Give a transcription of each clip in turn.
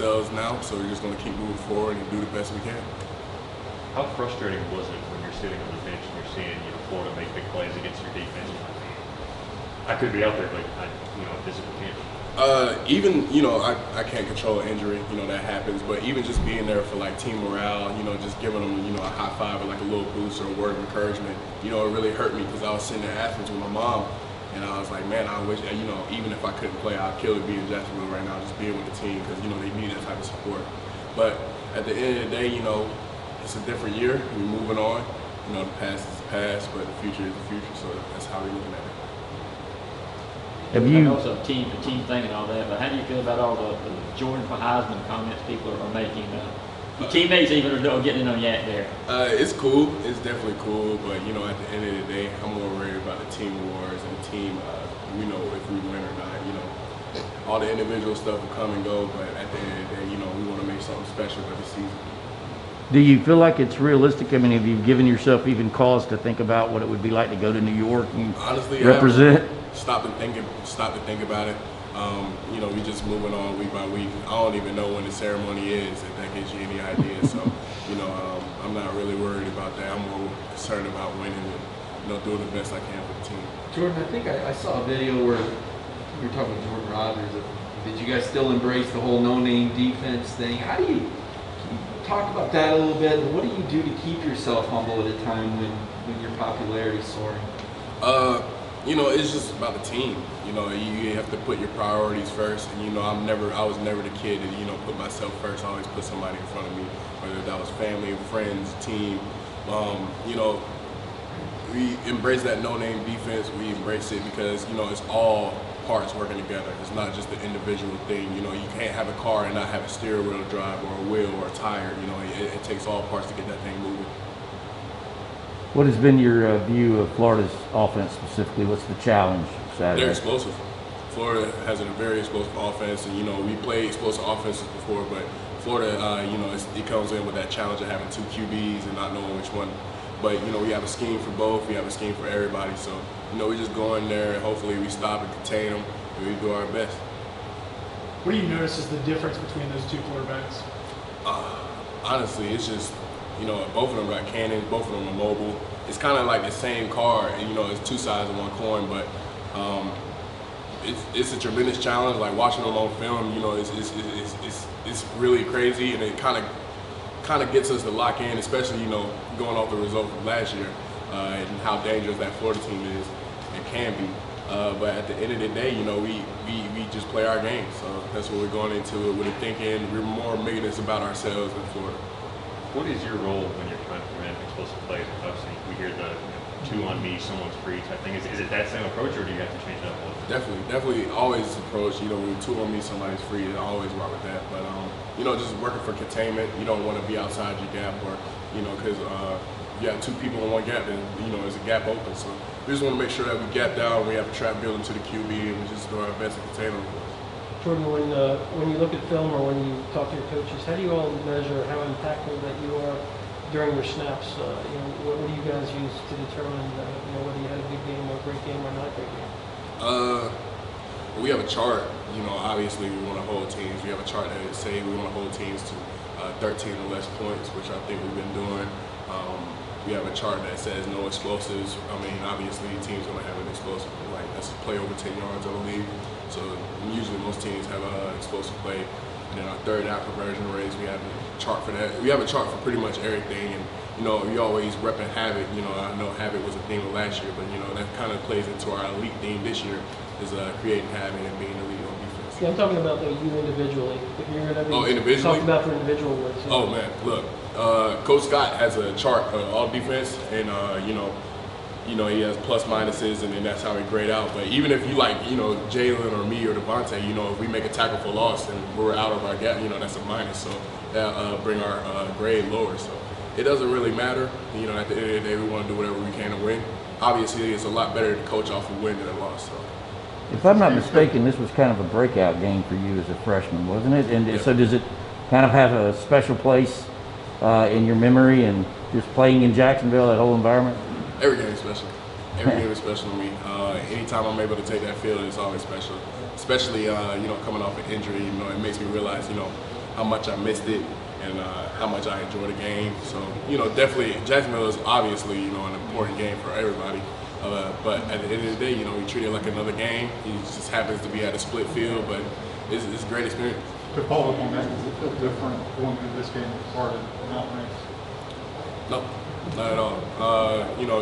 ourselves now, so we're just going to keep moving forward and do the best we can. How frustrating was it when you're sitting on the bench and you're seeing Florida make big plays against your defense? I could be out there, but this is can't. Even I can't control injury, that happens. But even just being there for like team morale, just giving them a high five or like a little boost or a word of encouragement, it really hurt me because I was sitting there at Athens with my mom, and I was like, man, I wish even if I couldn't play, I'd kill to be in Jacksonville right now, just being with the team because they need that type of support. But at the end of the day, it's a different year. We're moving on. The past is the past, but the future is the future. So that's how we're looking at it. I know it's a team thing and all that, but how do you feel about all the Jordan for Heisman comments people are making? Your teammates even are getting in on Yak there. It's cool. It's definitely cool, but at the end of the day, I'm more worried about the team awards and the team. If we win or not. All the individual stuff will come and go, but at the end of the day, we want to make something special every season. Do you feel like it's realistic? I mean, have you given yourself even cause to think about what it would be like to go to New York and honestly represent? Stop to think about it. We just moving on week by week. I don't even know when the ceremony is, if that gives you any idea. So, I'm not really worried about that. I'm more concerned about winning and doing the best I can for the team. Jordan, I think I saw a video where you were talking to Jordan Rodgers. Did you guys still embrace the whole no-name defense thing? How do you talk about that a little bit? And what do you do to keep yourself humble at a time when your popularity is soaring? It's just about the team. You have to put your priorities first. And I was never the kid that put myself first. I always put somebody in front of me, whether that was family, friends, team. We embrace that no-name defense. We embrace it because it's all parts working together. It's not just an individual thing. You can't have a car and not have a steering wheel drive or a wheel or a tire. It takes all parts to get that thing moving. What has been your view of Florida's offense specifically? What's the challenge Saturday? They're explosive. Florida has a very explosive offense, and we played explosive offenses before, but Florida, it comes in with that challenge of having two QBs and not knowing which one. But we have a scheme for both. We have a scheme for everybody. So we just go in there and hopefully we stop and contain them, and we do our best. What do you notice is the difference between those two quarterbacks? Honestly, it's just both of them got cannons. Both of them are mobile. It's kind of like the same car, and it's two sides of one coin. But it's a tremendous challenge. Like watching them on film, it's really crazy, and it kind of gets us to lock in, especially going off the result from last year and how dangerous that Florida team is and can be. But at the end of the day, we just play our game. So that's what we're going into it with, thinking we're more making this about ourselves than Florida. What is your role when you're trying to prevent explosive plays? Obviously, we hear the two on me, someone's free type thing. Is it that same approach, or do you have to change that a little bit? Definitely always this approach. When two on me, somebody's free, I always rock with that. But just working for containment. You don't want to be outside your gap, or because you have two people in one gap, then there's a gap open. So we just want to make sure that we gap down. We have a trap building to the QB, and we just do our best to contain them. Jordan, when you look at film or when you talk to your coaches, how do you all measure how impactful that you are during your snaps? What do you guys use to determine whether you had a good game or a great game or not a great game? We have a chart. Obviously we want to hold teams. We have a chart that say we want to hold teams to 13 or less points, which I think we've been doing. We have a chart that says no explosives. Obviously teams going to have an explosive, like that's a play over 10 yards, I believe. So usually most teams have an explosive play. And then our third down conversion rates, we have a chart for that. We have a chart for pretty much everything. And we always repping habit. I know habit was a theme of last year, but that kind of plays into our elite theme this year, is creating habit and being elite on defense. Yeah, I'm talking about you individually. If you're going to be individually? talk about for individual words. Yeah. Oh man, look, Coach Scott has a chart all defense, and he has plus minuses, and then that's how we grade out. But even if you Jalen or me or Devontae, if we make a tackle for loss and we're out of our gap, that's a minus. So that bring our grade lower. So it doesn't really matter. At the end of the day, we want to do whatever we can to win. Obviously, it's a lot better to coach off a win than a loss. So. If I'm not mistaken, this was kind of a breakout game for you as a freshman, wasn't it? And so does it kind of have a special place in your memory, and just playing in Jacksonville, that whole environment? Every game is special. Every game is special to me. Anytime I'm able to take that field, it's always special. Especially, coming off an injury, it makes me realize, how how much I missed it and how much I enjoyed the game. So, definitely Jacksonville is obviously, an important game for everybody. But at the end of the day, we treat it like another game. He just happens to be at a split field, but it's a great experience. To follow up on that, does it feel different going through this game as part of mountain ranks? No, not at all.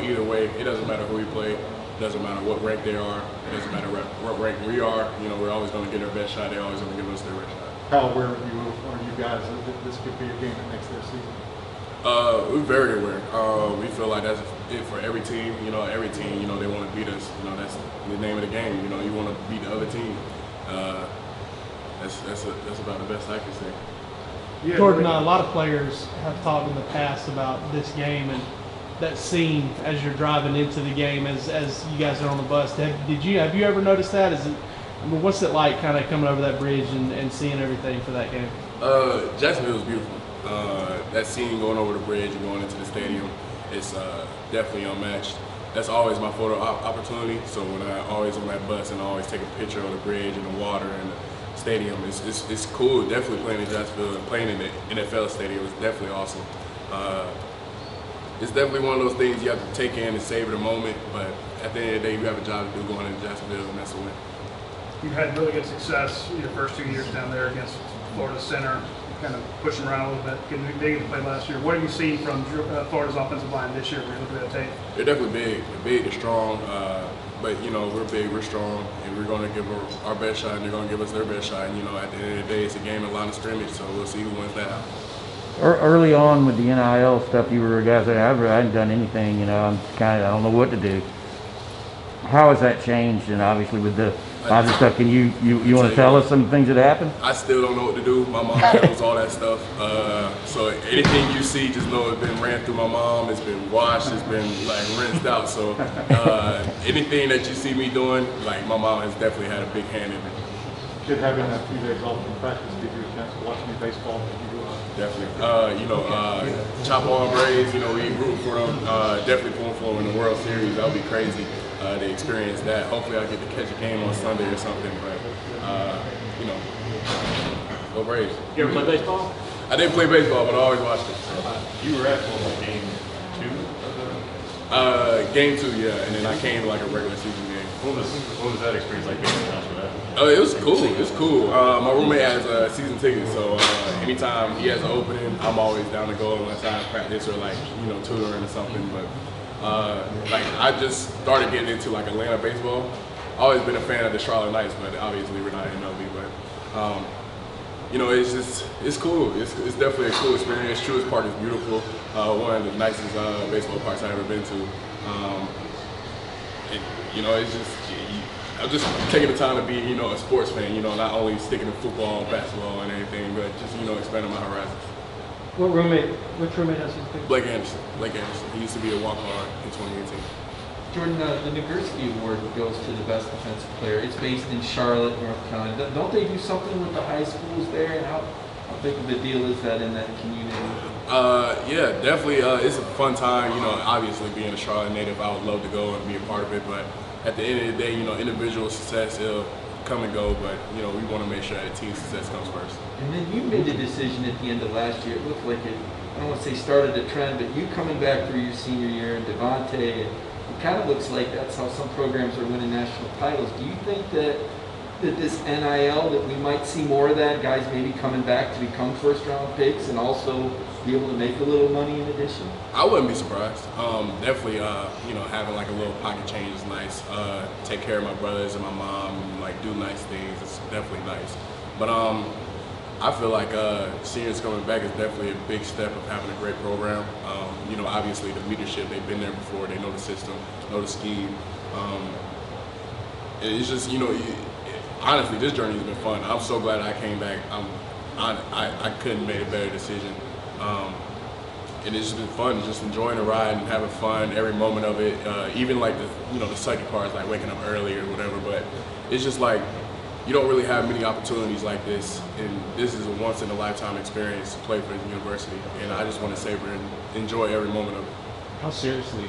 Either way, it doesn't matter who we play. It doesn't matter what rank they are. It doesn't matter what rank we are. We're always going to get our best shot. They're always going to give us their best shot. How aware are you guys that this could be a game that makes their season? We're very aware. We feel like that's it for every team. Every team, they want to beat us. That's the name of the game. You want to beat the other team. That's about the best I can say. Yeah, Jordan, a lot of players have talked in the past about this game and that scene as you're driving into the game, as you guys are on the bus. Have you ever noticed that? What's it like, kind of coming over that bridge and seeing everything for that game? Jacksonville is beautiful. That scene going over the bridge and going into the stadium is definitely unmatched. That's always my photo opportunity. So when I always on that bus and I always take a picture of the bridge and the water and the stadium, it's cool. Definitely playing in Jacksonville and playing in the NFL stadium is definitely awesome. It's definitely one of those things you have to take in and savor the moment. But at the end of the day, you have a job to do going into Jacksonville, and that's a win. You've had really good success your first 2 years down there against Florida Center, kind of pushing around a little bit, getting big in play last year. What have you seen from Florida's offensive line this year when you look at that tape? They're definitely big. They're big, they're strong. But, we're big, we're strong, and we're going to give our best shot, and they're going to give us their best shot. And, at the end of the day, it's a game of line of scrimmage, so we'll see who wins that. Early on with the NIL stuff, you were guys saying, I hadn't done anything, I don't know what to do. How has that changed? And obviously with the other stuff, can you want to tell us some things that happened? I still don't know what to do. My mom knows all that stuff. So anything you see, just know it's been ran through my mom. It's been washed. It's been rinsed out. So anything that you see me doing, my mom has definitely had a big hand in it. Should having a few days off from practice give you a chance to watch any baseball? Definitely. Chop on Braves, we root for them. Definitely pulling for them in the World Series. That would be crazy to experience that. Hopefully I get to catch a game on Sunday or something. But, go Braves. You ever play baseball? I didn't play baseball, but I always watched it. You were at game 2 of the Game 2, yeah. And then I came to a regular season game. What was that experience like being in the house for that? It was cool. It's cool. My roommate has a season ticket, so anytime he has an opening, I'm always down to go unless I practice or tutoring or something. But I just started getting into Atlanta baseball. I've always been a fan of the Charlotte Knights, but obviously we're not in MLB. But it's cool. It's definitely a cool experience. Truist Park is beautiful. One of the nicest baseball parks I've ever been to. It's just. I'm just taking the time to be, a sports fan, not only sticking to football, basketball, and everything, but just, expanding my horizons. Which roommate has his pick? Blake Anderson. He used to be a walk-on in 2018. Jordan, the Nagurski Award goes to the best defensive player. It's based in Charlotte, North Carolina. Don't they do something with the high schools there? And how big of a deal is that in that community? Yeah, definitely. It's a fun time. Obviously being a Charlotte native, I would love to go and be a part of it, but at the end of the day, individual success will come and go, but, we want to make sure that team success comes first. And then you made a decision at the end of last year. It looked like it, I don't want to say started a trend, but you coming back through your senior year and Devontae, it kind of looks like that's how some programs are winning national titles. Do you think that this NIL, that we might see more of that, guys maybe coming back to become first-round picks and also be able to make a little money in addition? I wouldn't be surprised. Definitely, having a little pocket change is nice. Take care of my brothers and my mom, and do nice things. It's definitely nice. But I feel like seniors coming back is definitely a big step of having a great program. Obviously the leadership, they've been there before. They know the system, know the scheme. It's just, honestly, this journey has been fun. I'm so glad I came back. I couldn't have made a better decision. And it's just been fun, just enjoying the ride and having fun every moment of it. Even the second part is waking up early or whatever, but it's just you don't really have many opportunities like this, and this is a once in a lifetime experience to play for the university, and I just want to savor and enjoy every moment of it. How seriously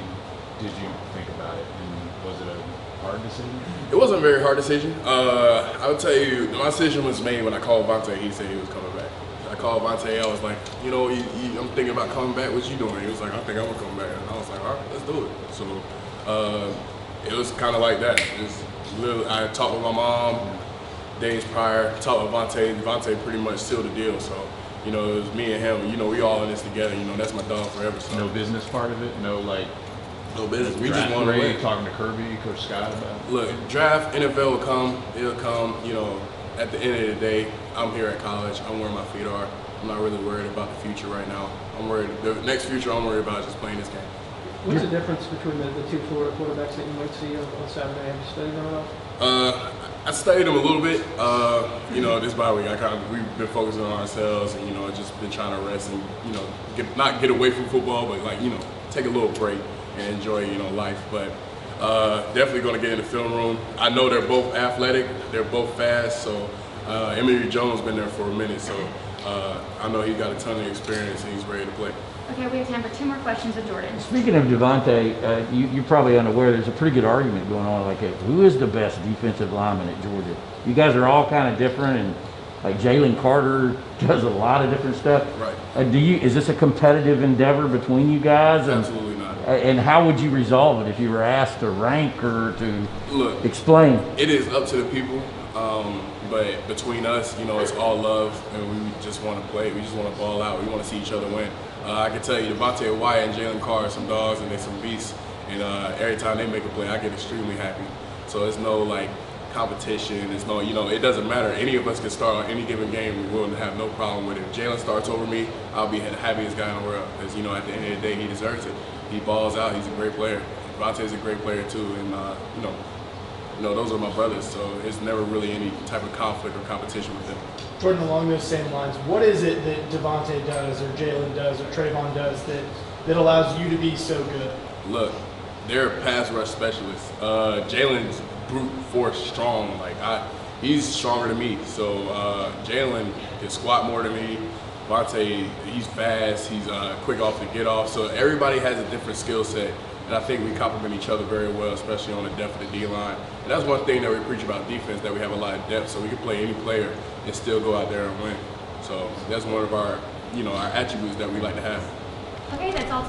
did you think about it, and was it a hard decision? It wasn't a very hard decision. I would tell you, my decision was made when I called Vontae. He said he was coming back. I called Vontae. I was like, you know, I'm thinking about coming back. What you doing? He was like, I think I'm gonna come back. And I was like, all right, let's do it. So it was kind of like that. I talked with my mom days prior, talked with Vontae. Vontae pretty much sealed the deal. So, you know, it was me and him. You know, we all in this together. You know, that's my dog forever. So. No business part of it? No, like, no business. We just draft want to grade, win. talking to Kirby, Coach Scott about it? Look, draft, NFL will come. It'll come. You know, at the end of the day, I'm here at college. I'm where my feet are. I'm not really worried about the future right now. The next future I'm worried about is just playing this game. What's the difference between the two Florida quarterbacks that you might see on Saturday? Have you studied them at all? I studied them a little bit. You know, this bye week, we've been focusing on ourselves, and you know, just been trying to rest and you know, not get away from football, but like you know, take a little break and enjoy life. But definitely going to get in the film room. I know they're both athletic, they're both fast. So Emory Jones been there for a minute, so I know he's got a ton of experience and he's ready to play. Okay, we have time for 2 more questions with Jordan. Speaking of Devontae, you're probably unaware there's a pretty good argument going on. Like, who is the best defensive lineman at Georgia? You guys are all kind of different, and like Jalen Carter does a lot of different stuff. Right. Is this a competitive endeavor between you guys? Absolutely not. And how would you resolve it if you were asked to rank or to explain? It is up to the people. But between us, you know, it's all love, and we just want to play. We just want to ball out. We want to see each other win. I can tell you, Devontae Wyatt and Jalen Carr are some dogs, and they're some beasts. And every time they make a play, I get extremely happy. So it's no like competition. It's no, you know, it doesn't matter. Any of us can start on any given game. We will have no problem with it. If Jalen starts over me, I'll be the happiest guy in the world because you know, at the end of the day, he deserves it. He balls out. He's a great player. Devontae's a great player too, and you know, those are my brothers, so there's never really any type of conflict or competition with them. Jordan, along those same lines, what is it that Devontae does or Jalen does or Trayvon does that allows you to be so good? Look, they're pass rush specialists. Jalen's brute force strong. He's stronger than me. So Jalen can squat more than me. Devontae, he's fast. He's quick off the get off. So everybody has a different skill set. And I think we complement each other very well, especially on the depth of the D-line. And that's one thing that we preach about defense, that we have a lot of depth, so we can play any player and still go out there and win. So that's one of our, our attributes that we like to have. Okay, that's all today.